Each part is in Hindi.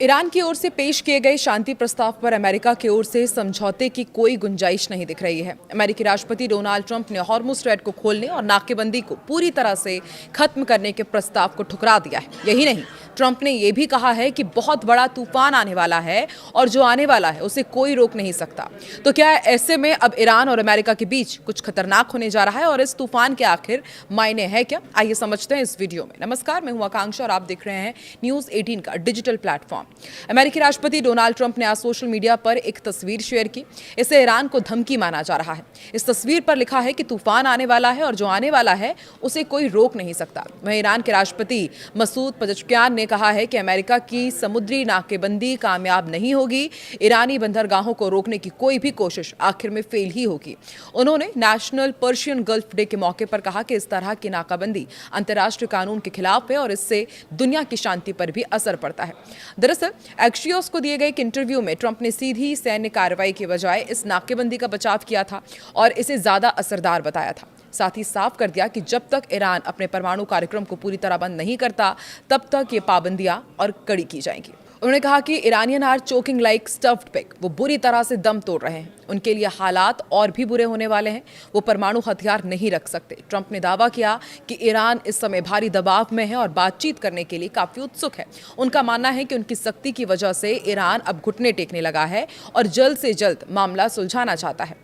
ईरान की ओर से पेश किए गए शांति प्रस्ताव पर अमेरिका की ओर से समझौते की कोई गुंजाइश नहीं दिख रही है। अमेरिकी राष्ट्रपति डोनाल्ड ट्रंप ने हॉर्मुज़ स्ट्रैट को खोलने और नाकेबंदी को पूरी तरह से खत्म करने के प्रस्ताव को ठुकरा दिया है। यही नहीं, ट्रंप ने यह भी कहा है कि बहुत बड़ा तूफान आने वाला है और जो आने वाला है उसे कोई रोक नहीं सकता। तो क्या ऐसे में अब ईरान और अमेरिका के बीच कुछ खतरनाक होने जा रहा है और इस तूफान के आखिर मायने हैं क्या? आइए समझते हैं इस वीडियो में। नमस्कार, मैं हूं आकांक्षा और आप देख रहे हैं न्यूज़ 18 का डिजिटल प्लेटफॉर्म। अमेरिकी राष्ट्रपति डोनाल्ड ट्रंप ने आज सोशल मीडिया पर एक तस्वीर शेयर की। इसे ईरान को धमकी माना जा रहा है। इस तस्वीर पर लिखा है कि तूफान आने वाला है और जो आने वाला है उसे कोई रोक नहीं सकता। वहीं ईरान के राष्ट्रपति मसूद पज़ेश्कियान ने कहा है कि अमेरिका की समुद्री नाकेबंदी कामयाब नहीं होगी। ईरानी बंदरगाहों को रोकने की कोई भी कोशिश आखिर में फेल ही होगी। उन्होंने नेशनल पर्शियन गल्फ डे के मौके पर कहा कि इस तरह की नाकाबंदी अंतर्राष्ट्रीय कानून के खिलाफ है और इससे दुनिया की शांति पर भी असर पड़ता है। दरअसल एक्सियोस को दिए गए एक इंटरव्यू में ट्रंप ने सीधी सैन्य कार्रवाई के बजाय इस नाकेबंदी का बचाव किया था और इसे ज्यादा असरदार बताया था। साथ ही साफ कर दिया कि जब तक ईरान अपने परमाणु कार्यक्रम को पूरी तरह बंद नहीं करता तब तक ये पाबंदियां और कड़ी की जाएंगी। उन्होंने कहा कि Iranian are choking like stuffed pig, वो बुरी तरह से दम तोड़ रहे हैं। उनके लिए हालात और भी बुरे होने वाले हैं। वो परमाणु हथियार नहीं रख सकते। ट्रंप ने दावा किया कि ईरान इस समय भारी दबाव में है और बातचीत करने के लिए काफी उत्सुक है। उनका मानना है कि उनकी सख्ती की वजह से ईरान अब घुटने टेकने लगा है और जल्द से जल्द मामला सुलझाना चाहता है।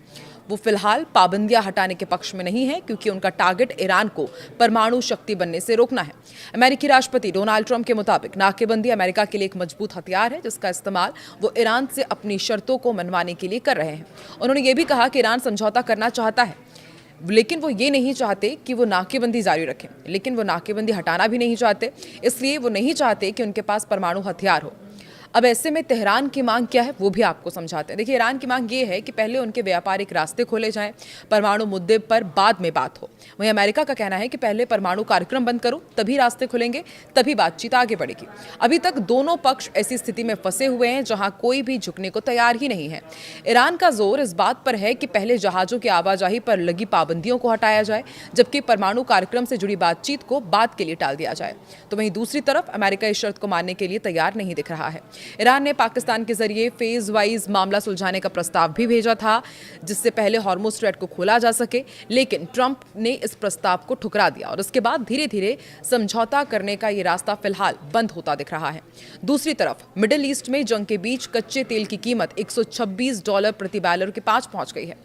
वो फिलहाल पाबंदियां हटाने के पक्ष में नहीं है क्योंकि उनका टारगेट ईरान को परमाणु शक्ति बनने से रोकना है। अमेरिकी राष्ट्रपति डोनाल्ड ट्रंप के मुताबिक नाकेबंदी अमेरिका के लिए एक मजबूत हथियार है जिसका इस्तेमाल वो ईरान से अपनी शर्तों को मनवाने के लिए कर रहे हैं। उन्होंने ये भी कहा कि ईरान समझौता करना चाहता है लेकिन वो ये नहीं चाहते कि वो नाकेबंदी जारी रखें, लेकिन वो नाकेबंदी हटाना भी नहीं चाहते। इसलिए वो नहीं चाहते कि उनके पास परमाणु हथियार हो। अब ऐसे में तेहरान की मांग क्या है वो भी आपको समझाते हैं। देखिए, ईरान की मांग ये है कि पहले उनके व्यापारिक रास्ते खोले जाएं, परमाणु मुद्दे पर बाद में बात हो। वहीं अमेरिका का कहना है कि पहले परमाणु कार्यक्रम बंद करो, तभी रास्ते खुलेंगे, तभी बातचीत आगे बढ़ेगी। अभी तक दोनों पक्ष ऐसी स्थिति में फंसे हुए हैं जहां कोई भी झुकने को तैयार ही नहीं है। ईरान का जोर इस बात पर है कि पहले जहाजों की आवाजाही पर लगी पाबंदियों को हटाया जाए, जबकि परमाणु कार्यक्रम से जुड़ी बातचीत को बाद के लिए टाल दिया जाए। तो वहीं दूसरी तरफ अमेरिका इस शर्त को मानने के लिए तैयार नहीं दिख रहा है। ईरान ने पाकिस्तान के जरिए फेज वाइज मामला सुलझाने का प्रस्ताव भी भेजा था जिससे पहले हॉर्मुज़ स्ट्रैट को खोला जा सके, लेकिन ट्रंप ने इस प्रस्ताव को ठुकरा दिया और उसके बाद धीरे धीरे समझौता करने का ये रास्ता फिलहाल बंद होता दिख रहा है। दूसरी तरफ मिडिल ईस्ट में जंग के बीच कच्चे तेल की कीमत $126 प्रति बैरल के पास पहुंच गई है।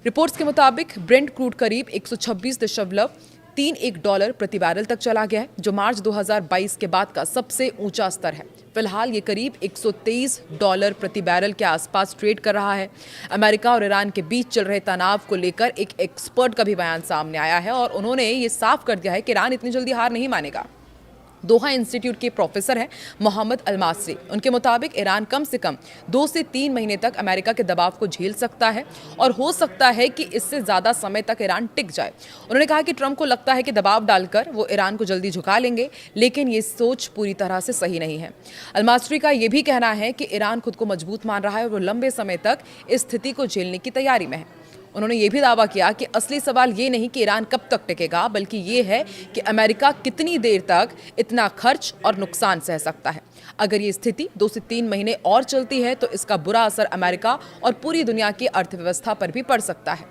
रिपोर्ट्स के मुताबिक ब्रेंट क्रूड करीब $126.31 प्रति बैरल तक चला गया है, जो मार्च 2022 के बाद का सबसे ऊंचा स्तर है। फिलहाल ये करीब $123 प्रति बैरल के आसपास ट्रेड कर रहा है। अमेरिका और ईरान के बीच चल रहे तनाव को लेकर एक एक्सपर्ट का भी बयान सामने आया है और उन्होंने ये साफ कर दिया है कि ईरान इतनी जल्दी हार नहीं मानेगा। दोहा इंस्टीट्यूट के प्रोफेसर हैं मोहम्मद अल-मासरी। उनके मुताबिक ईरान कम से कम 2 से 3 महीने तक अमेरिका के दबाव को झेल सकता है और हो सकता है कि इससे ज़्यादा समय तक ईरान टिक जाए। उन्होंने कहा कि ट्रंप को लगता है कि दबाव डालकर वो ईरान को जल्दी झुका लेंगे, लेकिन ये सोच पूरी तरह से सही नहीं है। अल-मासरी का ये भी कहना है कि ईरान खुद को मजबूत मान रहा है और वो लंबे समय तक इस स्थिति को झेलने की तैयारी में है। उन्होंने ये भी दावा किया कि असली सवाल ये नहीं कि ईरान कब तक टिकेगा, बल्कि ये है कि अमेरिका कितनी देर तक इतना खर्च और नुकसान सह सकता है। अगर ये स्थिति 2 से 3 महीने और चलती है तो इसका बुरा असर अमेरिका और पूरी दुनिया की अर्थव्यवस्था पर भी पड़ सकता है।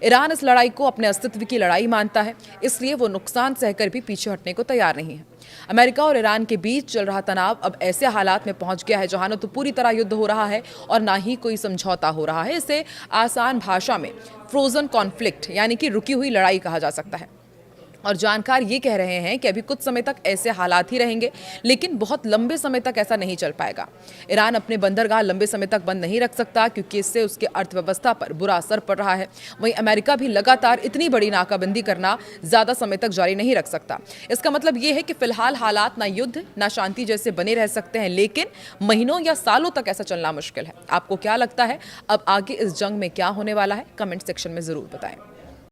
ईरान इस लड़ाई को अपने अस्तित्व की लड़ाई मानता है, इसलिए वो नुकसान सहकर भी पीछे हटने को तैयार नहीं है। अमेरिका और ईरान के बीच चल रहा तनाव अब ऐसे हालात में पहुंच गया है जहां न तो पूरी तरह युद्ध हो रहा है और ना ही कोई समझौता हो रहा है। इसे आसान भाषा में फ्रोजन कॉन्फ्लिक्ट यानी कि रुकी हुई लड़ाई कहा जा सकता है। और जानकार ये कह रहे हैं कि अभी कुछ समय तक ऐसे हालात ही रहेंगे, लेकिन बहुत लंबे समय तक ऐसा नहीं चल पाएगा। ईरान अपने बंदरगाह लंबे समय तक बंद नहीं रख सकता क्योंकि इससे उसके अर्थव्यवस्था पर बुरा असर पड़ रहा है। वहीं अमेरिका भी लगातार इतनी बड़ी नाकाबंदी करना ज़्यादा समय तक जारी नहीं रख सकता। इसका मतलब ये है कि फिलहाल हालात ना युद्ध ना शांति जैसे बने रह सकते हैं, लेकिन महीनों या सालों तक ऐसा चलना मुश्किल है। आपको क्या लगता है अब आगे इस जंग में क्या होने वाला है? कमेंट सेक्शन में ज़रूर बताएं।